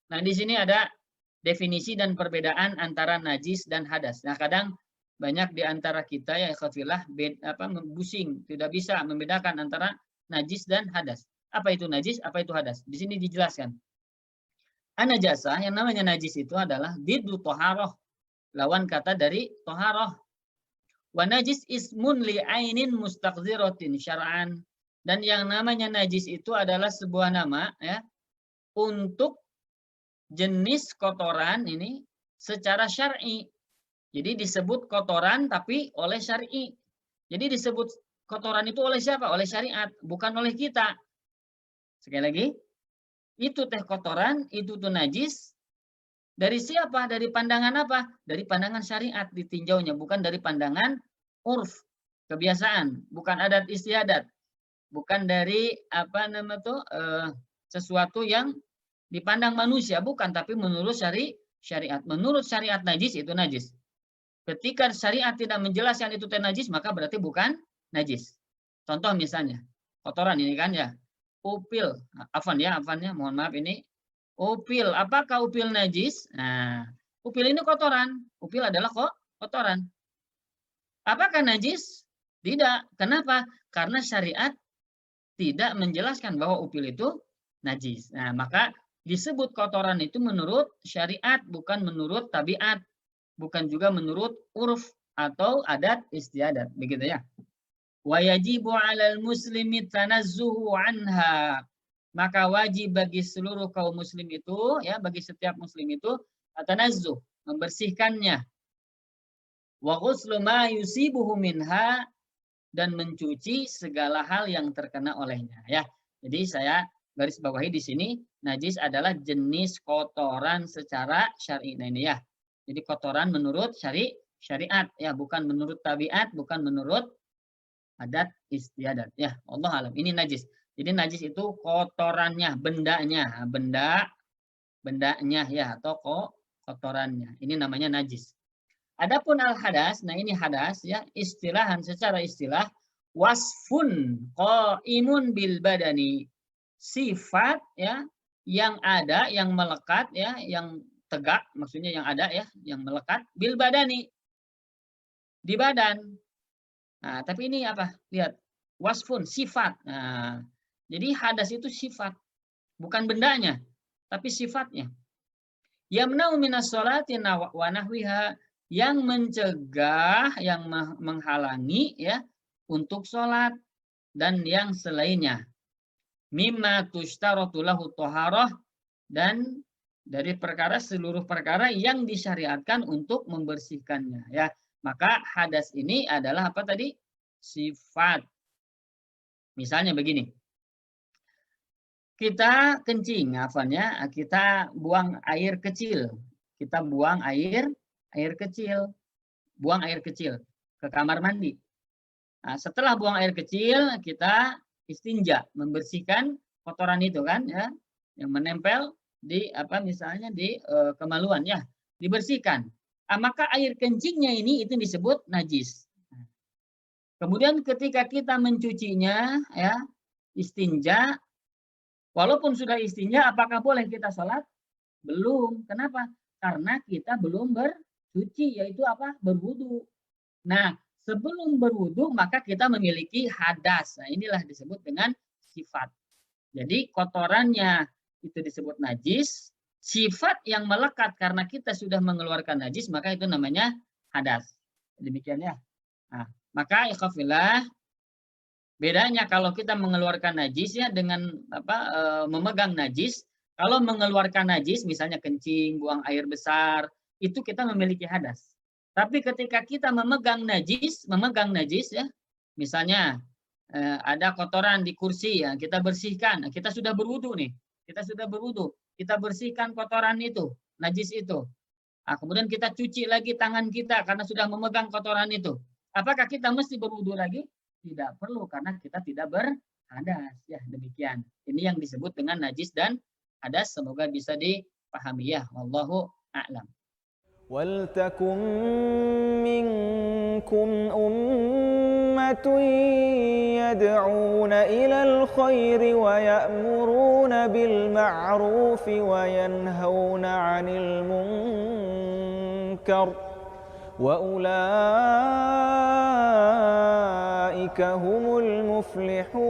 Nah, di sini ada definisi dan perbedaan antara najis dan hadas. Nah, kadang banyak di antara kita ya ikhwafillah busing, tidak bisa membedakan antara najis dan hadas. Apa itu najis, apa itu hadas? Di sini dijelaskan. An-najasah, yang namanya najis itu adalah diddu toharoh, lawan kata dari toharoh. Wa najis ismun li'ainin mustaqziratin syara'an. Dan yang namanya najis itu adalah sebuah nama ya untuk jenis kotoran ini secara syar'i. Jadi disebut kotoran tapi oleh syar'i. Jadi disebut kotoran itu oleh siapa? Oleh syariat, bukan oleh kita. Sekali lagi, itu teh kotoran, itu tuh najis. Dari siapa? Dari pandangan apa? Dari pandangan syariat ditinjaunya, bukan dari pandangan urf, kebiasaan, bukan adat istiadat, bukan dari sesuatu yang dipandang manusia, bukan, tapi menurut syariat. Menurut syariat najis itu najis. Ketika syariat tidak menjelaskan itu teh najis, maka berarti bukan najis. Contoh misalnya, kotoran ini kan ya, upil, afan ya, mohon maaf ini, upil, apakah upil najis? Nah, upil ini kotoran, upil adalah kotoran. Apakah najis? Tidak. Kenapa? Karena syariat tidak menjelaskan bahwa upil itu najis. Nah, maka disebut kotoran itu menurut syariat, bukan menurut tabiat, bukan juga menurut urf atau adat istiadat, begitu ya. Wa yajibu 'alal muslimi tanazzuhu anha. Maka wajib bagi seluruh kaum muslim itu, ya, bagi setiap muslim itu tanazzuh, membersihkannya. Wa ghuslu ma yusibuhu minha, dan mencuci segala hal yang terkena olehnya, ya. Jadi saya garis bawahi di sini, najis adalah jenis kotoran secara syar'i. Nah, ini ya. Jadi kotoran menurut syariat, ya, bukan menurut tabiat, bukan menurut adat istiadat, ya. Allah alam. Ini najis. Jadi najis itu kotorannya, bendanya ya, atau kotorannya. Ini namanya najis. Adapun al-hadas, nah ini hadas ya, istilahan secara istilah wasfun qaimun bil badani. Sifat ya yang ada, yang melekat ya, yang tegak, maksudnya yang ada ya, yang melekat bil badani, di badan. Nah, tapi ini apa? Lihat, wasfun sifat. Nah, jadi hadas itu sifat, bukan bendanya, tapi sifatnya. Yamna'u minas sholati wa nahwiha, yang mencegah, yang menghalangi ya untuk sholat dan yang selainnya. Mimma tushtaratu lahu thaharah, dan dari seluruh perkara yang disyariatkan untuk membersihkannya ya. Maka hadas ini adalah apa tadi? Sifat. Misalnya begini. Kita kencing, kita buang air kecil. Kita buang air kecil. Buang air kecil ke kamar mandi. Nah, setelah buang air kecil, kita istinja, membersihkan kotoran itu kan ya, yang menempel di misalnya di kemaluan ya, dibersihkan. Nah, maka air kencingnya ini itu disebut najis. Kemudian ketika kita mencucinya ya, istinja, walaupun sudah istinja, apakah boleh kita sholat? Belum. Kenapa? Karena kita belum bersuci, yaitu apa? Berwudu. Nah, sebelum berwudu maka kita memiliki hadas. Nah, inilah disebut dengan sifat. Jadi kotorannya itu disebut najis. Sifat yang melekat karena kita sudah mengeluarkan najis, maka itu namanya hadas. Demikian ya. Nah, maka ikhafillah, bedanya kalau kita mengeluarkan najis ya dengan memegang najis. Kalau mengeluarkan najis, misalnya kencing, buang air besar, itu kita memiliki hadas. Tapi ketika kita memegang najis ya, misalnya ada kotoran di kursi ya, kita bersihkan. Kita sudah berwudu nih, kita bersihkan kotoran itu, najis itu. Nah, kemudian kita cuci lagi tangan kita karena sudah memegang kotoran itu. Apakah kita mesti berwudu lagi? Tidak perlu, karena kita tidak berhadas. Ya, demikian. Ini yang disebut dengan najis dan hadas. Semoga bisa dipahami ya. Wallahu a'lam. وَلْتَكُن مِّنكُمْ أُمَّةٌ أمة يدعون إلى الخير ويأمرون بالمعروف وينهون عن المنكر وأولئك هم المفلحون.